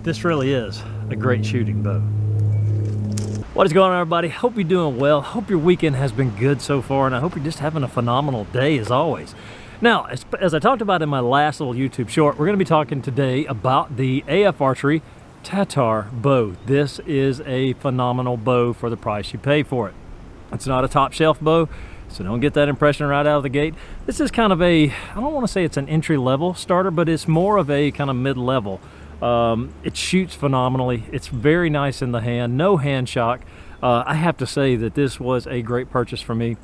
this really is a great shooting bow. What is going on, everybody? Hope you're doing well. Hope your weekend has been good so far, and I hope you're just having a phenomenal day as always. Now, as I talked about in my last little YouTube short, we're going to be talking today about the AF Archery Tatar Bow. This is a phenomenal bow for the price you pay for it. It's not a top shelf bow, so don't get that impression right out of the gate. This is kind of a, I don't want to say it's an entry-level starter, but it's more of a kind of mid-level. It shoots phenomenally. It's very nice in the hand, no hand shock. I have to say that this was a great purchase for me,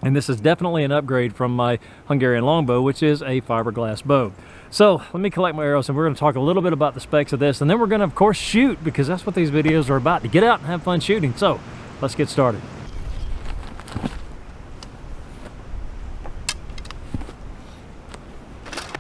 and this is definitely an upgrade from my Hungarian longbow, which is a fiberglass bow. So let me collect my arrows, and we're going to talk a little bit about the specs of this, and then we're going to, of course, shoot, because that's what these videos are about, to get out and have fun shooting. So let's get started.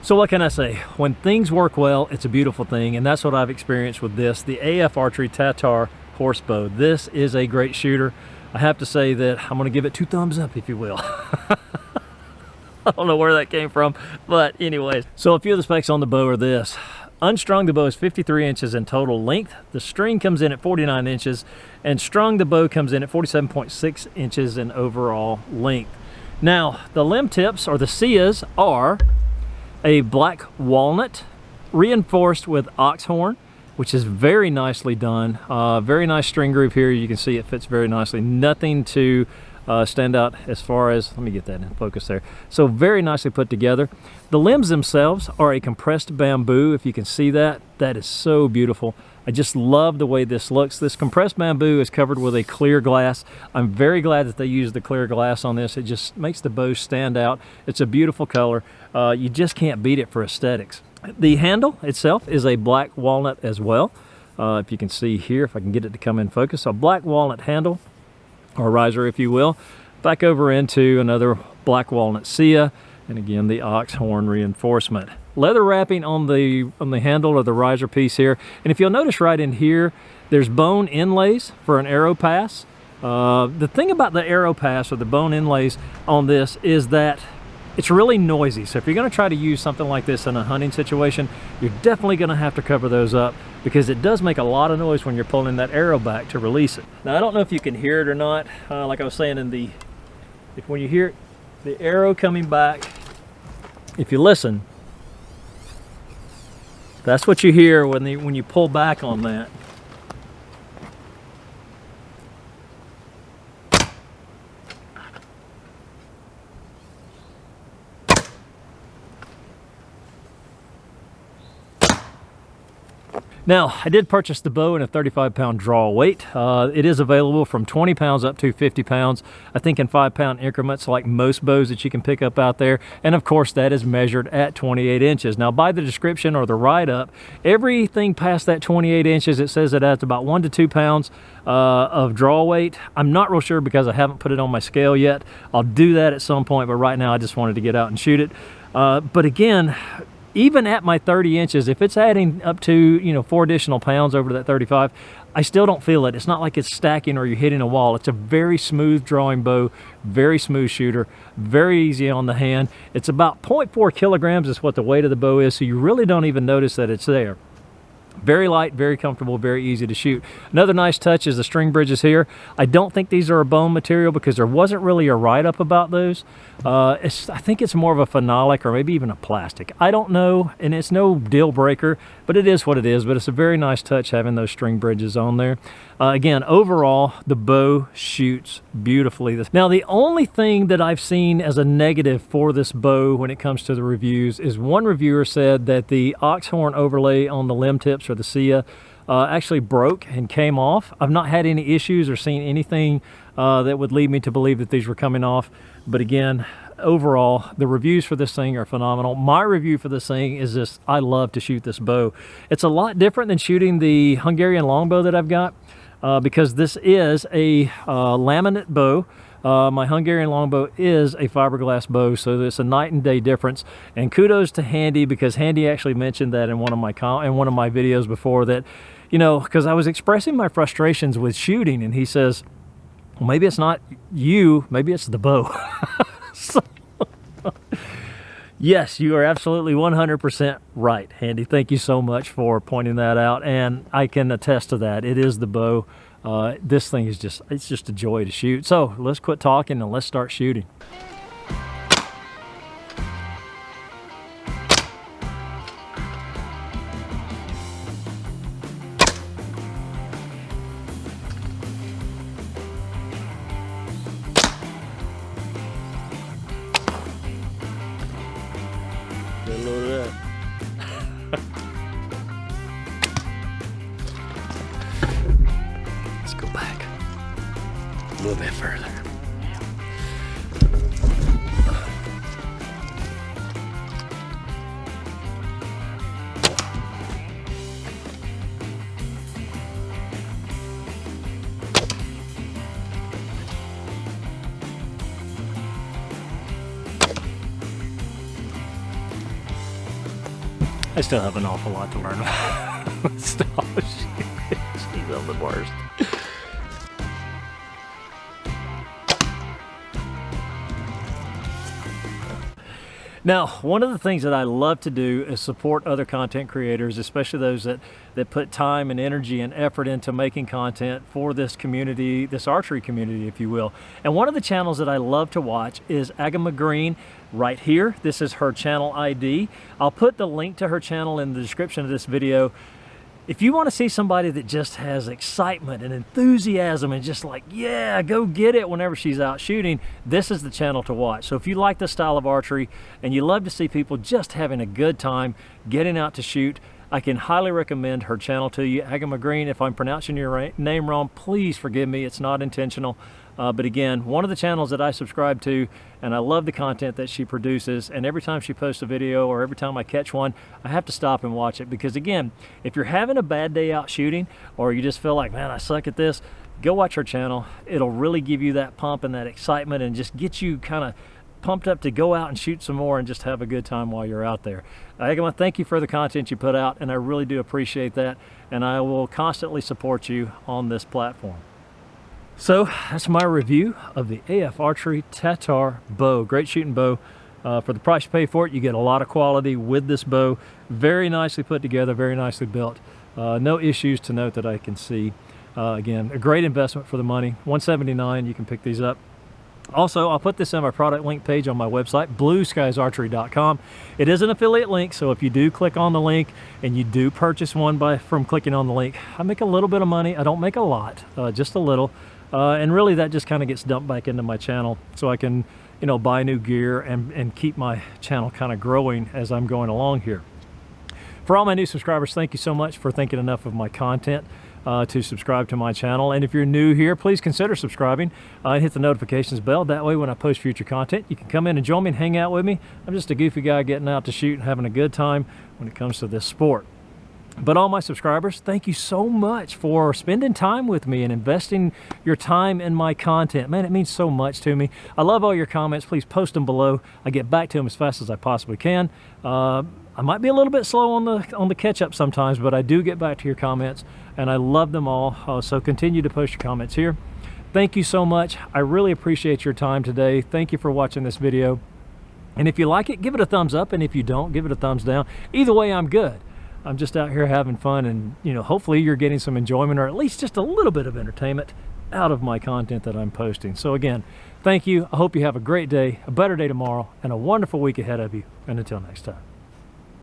So what can I say? When things work well, it's a beautiful thing, and that's what I've experienced with this, the AF Archery Tatar horse bow. This is a great shooter. I have to say that I'm going to give it 2 thumbs up, if you will. I don't know where that came from, but anyways. So a few of the specs on the bow are this. Unstrung, the bow is 53 inches in total length. The string comes in at 49 inches, and strung, the bow comes in at 47.6 inches in overall length. Now, the limb tips, or the SIAs, are a black walnut reinforced with ox horn, which is very nicely done. Very nice string groove here. You can see it fits very nicely. Nothing to stand out as far as, let me get that in focus there. So very nicely put together. The limbs themselves are a compressed bamboo. If you can see that, that is so beautiful. I just love the way this looks. This compressed bamboo is covered with a clear glass. I'm very glad that they used the clear glass on this. It just makes the bow stand out. It's a beautiful color. You just can't beat it for aesthetics. The handle itself is a black walnut as well. If you can see here, if I can get it to come in focus, a black walnut handle, or riser if you will. Back over into another black walnut SIA, and again the ox horn reinforcement. Leather wrapping on the handle or the riser piece here, and if you'll notice right in here, there's bone inlays for an arrow pass. The thing about the arrow pass or the bone inlays on this is that it's really noisy. So if you're going to try to use something like this in a hunting situation, you're definitely going to have to cover those up, because it does make a lot of noise when you're pulling that arrow back to release it. Now, I don't know if you can hear it or not. Like I was saying, when you hear the arrow coming back, if you listen, that's what you hear when you pull back on that. Now, I did purchase the bow in a 35-pound draw weight. It is available from 20 pounds up to 50 pounds, I think in 5-pound increments like most bows that you can pick up out there. And of course, that is measured at 28 inches. Now, by the description or the write-up, everything past that 28 inches, it says it adds about 1 to 2 pounds of draw weight. I'm not real sure because I haven't put it on my scale yet. I'll do that at some point, but right now I just wanted to get out and shoot it. But again, even at my 30 inches, if it's adding up to, 4 additional pounds over that 35, I still don't feel it. It's not like it's stacking or you're hitting a wall. It's a very smooth drawing bow, very smooth shooter, very easy on the hand. It's about 0.4 kilograms is what the weight of the bow is, so you really don't even notice that it's there. Very light, very comfortable, very easy to shoot. Another nice touch is the string bridges here. I don't think these are a bone material because there wasn't really a write-up about those. I think it's more of a phenolic or maybe even a plastic. I don't know, and it's no deal breaker, but it is what it is. But it's a very nice touch having those string bridges on there. Again, overall, the bow shoots beautifully. Now, the only thing that I've seen as a negative for this bow when it comes to the reviews is one reviewer said that the ox horn overlay on the limb tips or the SIA actually broke and came off. I've not had any issues or seen anything that would lead me to believe that these were coming off. But again, overall, the reviews for this thing are phenomenal. My review for this thing is just, I love to shoot this bow. It's a lot different than shooting the Hungarian longbow that I've got because this is a laminate bow. My Hungarian longbow is a fiberglass bow, so it's a night and day difference. And kudos to Handy, because Handy actually mentioned that in one of my videos before, that, because I was expressing my frustrations with shooting, and he says, well, maybe it's not you, maybe it's the bow. So, Yes, you are absolutely 100% right, Handy. Thank you so much for pointing that out, and I can attest to that. It is the bow. This thing is it's just a joy to shoot. So let's quit talking and let's start shooting. Get a load of that. Let's go back a little bit further. I still have an awful lot to learn about stall shooting. She's on the worst. Now, one of the things that I love to do is support other content creators, especially those that put time and energy and effort into making content for this community, this archery community, if you will. And one of the channels that I love to watch is Agama Green right here. This is her channel ID. I'll put the link to her channel in the description of this video. If you want to see somebody that just has excitement and enthusiasm and just like, yeah, go get it whenever she's out shooting, this is the channel to watch. So if you like this style of archery and you love to see people just having a good time getting out to shoot, I can highly recommend her channel to you. Agama Green, if I'm pronouncing your name wrong, please forgive me. It's not intentional. But again, one of the channels that I subscribe to, and I love the content that she produces, and every time she posts a video or every time I catch one, I have to stop and watch it, because again, if you're having a bad day out shooting, or you just feel like, man, I suck at this, go watch her channel. It'll really give you that pump and that excitement and just get you kind of pumped up to go out and shoot some more and just have a good time while you're out there. Agama, thank you for the content you put out, and I really do appreciate that, and I will constantly support you on this platform. So that's my review of the AF Archery Tatar Bow. Great shooting bow. For the price you pay for it, you get a lot of quality with this bow. Very nicely put together, very nicely built. No issues to note that I can see. Again, a great investment for the money. $179, you can pick these up. Also, I'll put this in my product link page on my website, blueskiesarchery.com. It is an affiliate link, so if you do click on the link and you do purchase one from clicking on the link, I make a little bit of money. I don't make a lot, just a little. And really that just kind of gets dumped back into my channel so I can, you know, buy new gear and keep my channel kind of growing as I'm going along here. For all my new subscribers, thank you so much for thinking enough of my content to subscribe to my channel. And if you're new here, please consider subscribing and hit the notifications bell. That way when I post future content, you can come in and join me and hang out with me. I'm just a goofy guy getting out to shoot and having a good time when it comes to this sport. But all my subscribers, thank you so much for spending time with me and investing your time in my content. Man, it means so much to me. I love all your comments. Please post them below. I get back to them as fast as I possibly can. I might be a little bit slow on the catch up sometimes, but I do get back to your comments, and I love them all. So continue to post your comments here. Thank you so much. I really appreciate your time today. Thank you for watching this video. And if you like it, give it a thumbs up, and if you don't, give it a thumbs down. Either way, I'm good. I'm just out here having fun, and you know, hopefully you're getting some enjoyment, or at least just a little bit of entertainment out of my content that I'm posting. So again, thank you. I hope you have a great day, a better day tomorrow, and a wonderful week ahead of you. And until next time.